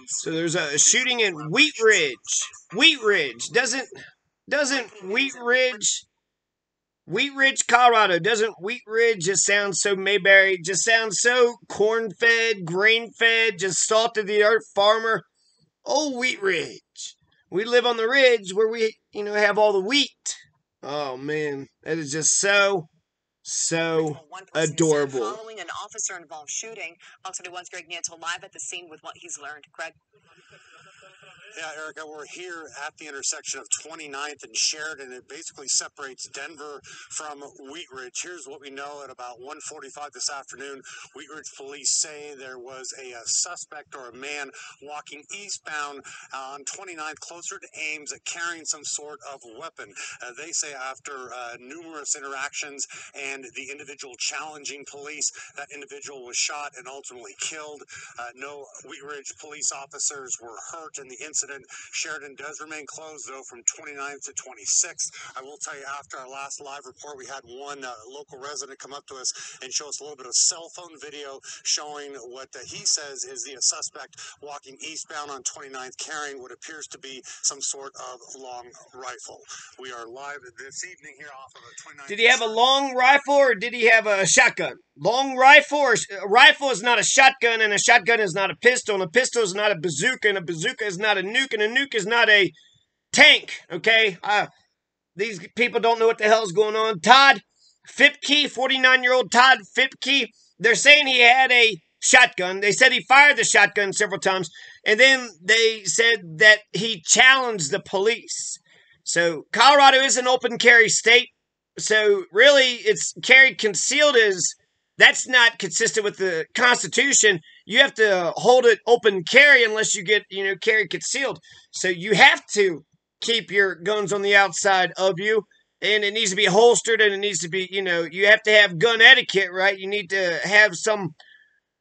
So there's a shooting in Wheat Ridge. Wheat Ridge. Doesn't Wheat Ridge, Colorado. Doesn't Wheat Ridge just sound so Mayberry? Just sounds so corn-fed, grain-fed, just salt-of-the-earth farmer. Oh, Wheat Ridge. We live on the ridge where we, have all the wheat. Oh, man. That is just so adorable. Following an officer-involved shooting, Fox 41's Greg Nieto live at the scene with what he's learned. Greg? Yeah, Erica, we're here at the intersection of 29th and Sheridan. It basically separates Denver from Wheat Ridge. Here's what we know at about 1:45 this afternoon. Wheat Ridge police say there was a suspect or a man walking eastbound on 29th closer to Ames carrying some sort of weapon. They say after numerous interactions and the individual challenging police, that individual was shot and ultimately killed. No Wheat Ridge police officers were hurt in the incident. Sheridan does remain closed, though, from 29th to 26th. I will tell you, after our last live report, we had one local resident come up to us and show us a little bit of cell phone video showing what he says is the suspect walking eastbound on 29th carrying what appears to be some sort of long rifle. We are live this evening here off of a 29th. Did he have a long rifle or did he have a shotgun? Long rifle or a rifle is not a shotgun and a shotgun is not a pistol and a pistol is not a bazooka and a bazooka is not a nuke and a nuke is not a tank, okay? These people don't know what the hell is going on. Todd Fiepke, 49-year-old Todd Fiepke, they're saying he had a shotgun. They said he fired the shotgun several times and then they said that he challenged the police. So Colorado is an open carry state. So really it's carried concealed that's not consistent with the Constitution. You have to hold it open carry unless you get, carry concealed. So you have to keep your guns on the outside of you. And it needs to be holstered and it needs to be, you have to have gun etiquette, right? You need to have some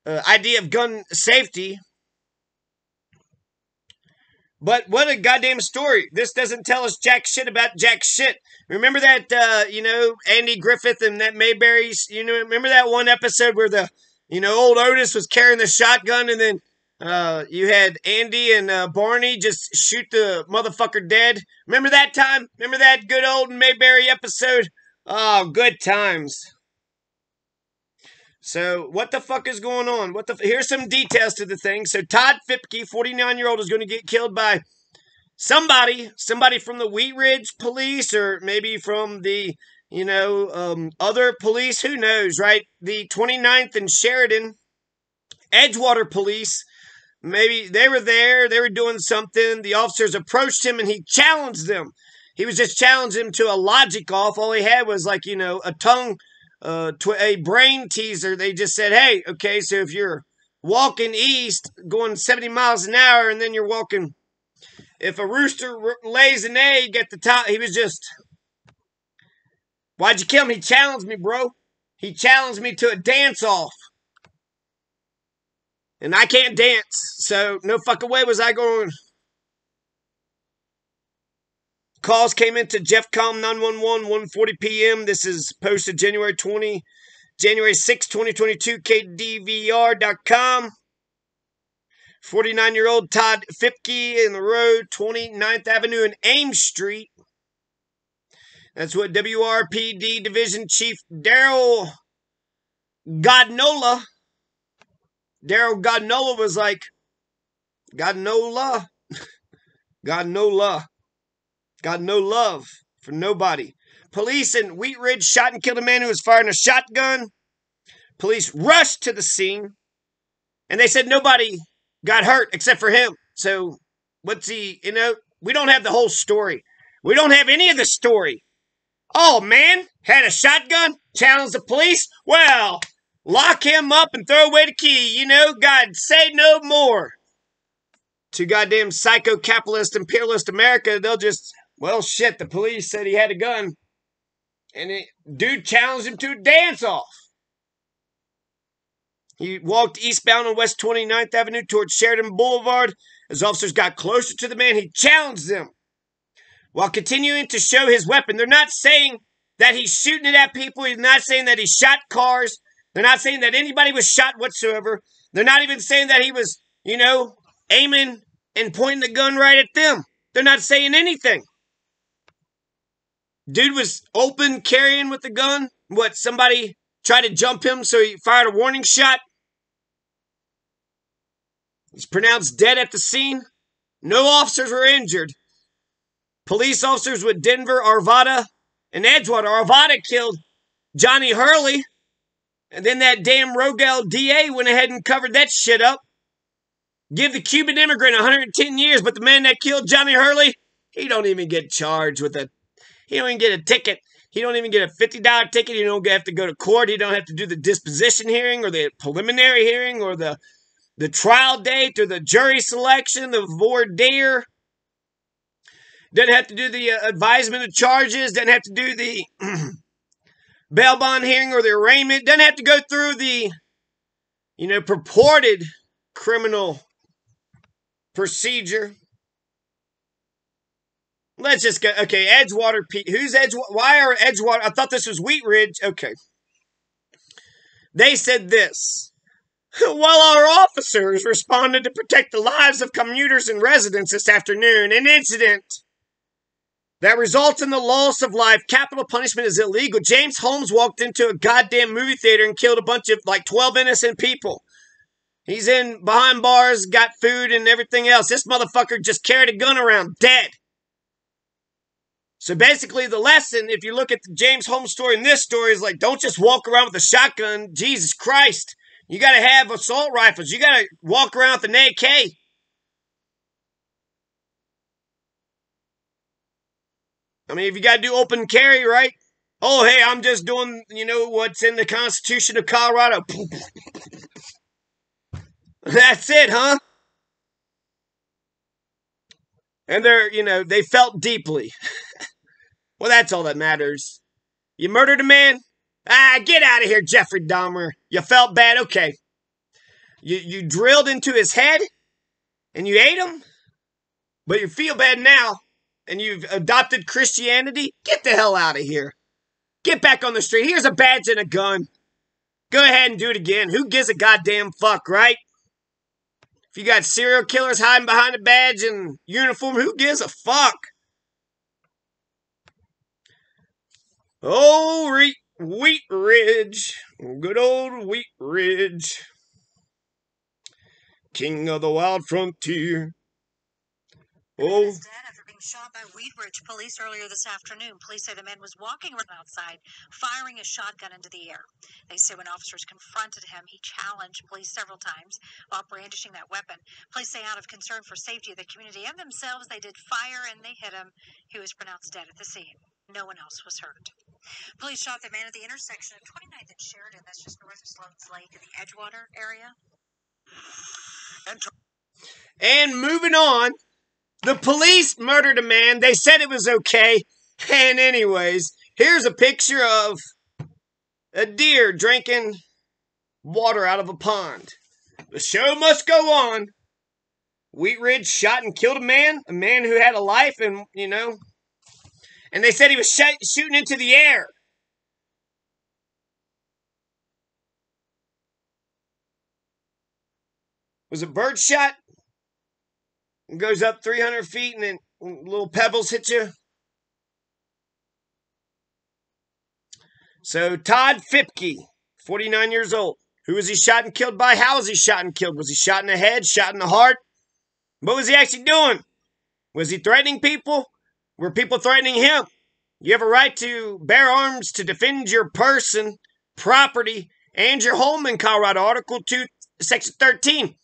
idea of gun safety. But what a goddamn story. This doesn't tell us jack shit about jack shit. Remember that, Andy Griffith and that Mayberry's, remember that one episode where the, old Otis was carrying the shotgun and then you had Andy and Barney just shoot the motherfucker dead? Remember that time? Remember that good old Mayberry episode? Oh, good times. So, what the fuck is going on? Here's some details to the thing. So, Todd Fiepke, 49-year-old, is going to get killed by somebody from the Wheat Ridge police or maybe from the, other police. Who knows, right? The 29th and Sheridan, Edgewater police, maybe they were there. They were doing something. The officers approached him and he challenged them. He was just challenging them to a logic off. All he had was like, a tongue... a brain teaser. They just said, hey, okay, so if you're walking east, going 70 miles an hour, and then you're walking, if a rooster lays an egg at the top, he was just, why'd you kill him? He challenged me, bro. He challenged me to a dance-off. And I can't dance, so no fucking way was I going. Calls came into Jeffcom 911, 1:40 p.m. This is posted January 6, 2022, KDVR.com. 49-year-old Todd Fiepke in the road, 29th Avenue and Ames Street. That's what WRPD Division Chief Daryl Godnola was like. Godnola. Got no love for nobody. Police in Wheat Ridge shot and killed a man who was firing a shotgun. Police rushed to the scene. And they said nobody got hurt except for him. So, we don't have the whole story. We don't have any of the story. Oh, man, had a shotgun, challenged the police. Well, lock him up and throw away the key. God, say no more. To goddamn psycho-capitalist, imperialist America, they'll just... Well, shit, the police said he had a gun. And dude challenged him to a dance-off. He walked eastbound on West 29th Avenue towards Sheridan Boulevard. As officers got closer to the man, he challenged them. While continuing to show his weapon, they're not saying that he's shooting it at people. He's not saying that he shot cars. They're not saying that anybody was shot whatsoever. They're not even saying that he was you know, aiming and pointing the gun right at them. They're not saying anything. Dude was open carrying with the gun. What, somebody tried to jump him, so he fired a warning shot? He's pronounced dead at the scene. No officers were injured. Police officers with Denver, Arvada, and Edgewater. Arvada killed Johnny Hurley. And then that damn Rogel DA went ahead and covered that shit up. Give the Cuban immigrant 110 years, but the man that killed Johnny Hurley, he don't even get charged with he don't even get a ticket. He don't even get a $50 ticket. He don't have to go to court. He don't have to do the disposition hearing or the preliminary hearing or the trial date or the jury selection, the voir dire. Doesn't have to do the advisement of charges. Doesn't have to do the bail bond hearing or the arraignment. Doesn't have to go through the, purported criminal procedure. Let's just go. Okay, Edgewater Pete. Who's Edgewater? Why are Edgewater? I thought this was Wheat Ridge. Okay. They said this. While our officers responded to protect the lives of commuters and residents this afternoon, an incident that results in the loss of life, capital punishment is illegal. James Holmes walked into a goddamn movie theater and killed a bunch of 12 innocent people. He's in behind bars, got food and everything else. This motherfucker just carried a gun around, dead. So basically the lesson, if you look at the James Holmes story and this story, is don't just walk around with a shotgun. Jesus Christ. You got to have assault rifles. You got to walk around with an AK. I mean, if you got to do open carry, right? Oh, hey, I'm just doing, what's in the Constitution of Colorado. That's it, huh? And they felt deeply. Well, that's all that matters. You murdered a man? Get out of here, Jeffrey Dahmer. You felt bad? Okay. You drilled into his head and you ate him? But you feel bad now and you've adopted Christianity? Get the hell out of here. Get back on the street. Here's a badge and a gun. Go ahead and do it again. Who gives a goddamn fuck, right? If you got serial killers hiding behind a badge and uniform, who gives a fuck? Oh, Wheat Ridge. Good old Wheat Ridge. King of the wild frontier. Oh. Dead after being shot by Wheat Ridge police earlier this afternoon. Police say the man was walking around outside, firing a shotgun into the air. They say when officers confronted him, he challenged police several times while brandishing that weapon. Police say out of concern for safety of the community and themselves, they did fire and they hit him. He was pronounced dead at the scene. No one else was hurt. Police shot the man at the intersection of 29th and Sheridan. That's just north of Sloan's Lake in the Edgewater area. And moving on, the police murdered a man. They said it was okay. And anyways, here's a picture of a deer drinking water out of a pond. The show must go on. Wheat Ridge shot and killed a man who had a life and, and they said he was shooting into the air. Was it bird shot? It goes up 300 feet and then little pebbles hit you. So Todd Fiepke, 49 years old. Who was he shot and killed by? How was he shot and killed? Was he shot in the head, shot in the heart? What was he actually doing? Was he threatening people? Were people threatening him? You have a right to bear arms to defend your person, property, and your home in Colorado. Article 2, Section 13.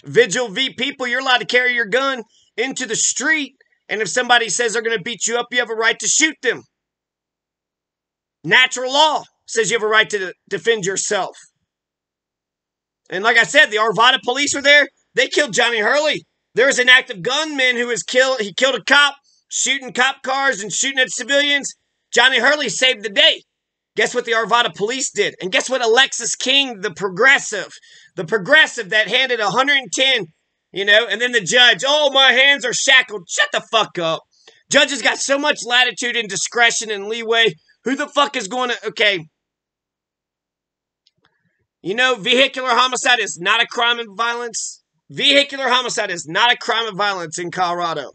Vigil v. people, you're allowed to carry your gun into the street, and if somebody says they're going to beat you up, you have a right to shoot them. Natural law says you have a right to defend yourself. And like I said, the Arvada police were there. They killed Johnny Hurley. There was an active gunman who was killed. He killed a cop, shooting cop cars and shooting at civilians. Johnny Hurley saved the day. Guess what the Arvada police did? And guess what Alexis King, the progressive that handed 110, and then the judge, oh, my hands are shackled. Shut the fuck up. Judges got so much latitude and discretion and leeway. Who the fuck is going to, okay. Vehicular homicide is not a crime of violence. Vehicular homicide is not a crime of violence in Colorado.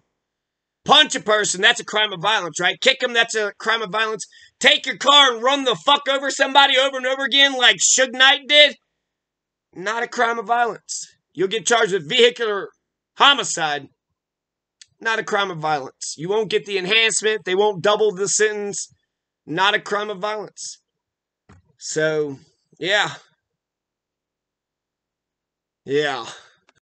Punch a person, that's a crime of violence, right? Kick them, that's a crime of violence. Take your car and run the fuck over somebody over and over again like Suge Knight did, not a crime of violence. You'll get charged with vehicular homicide, not a crime of violence. You won't get the enhancement. They won't double the sentence. Not a crime of violence. So, yeah. Yeah.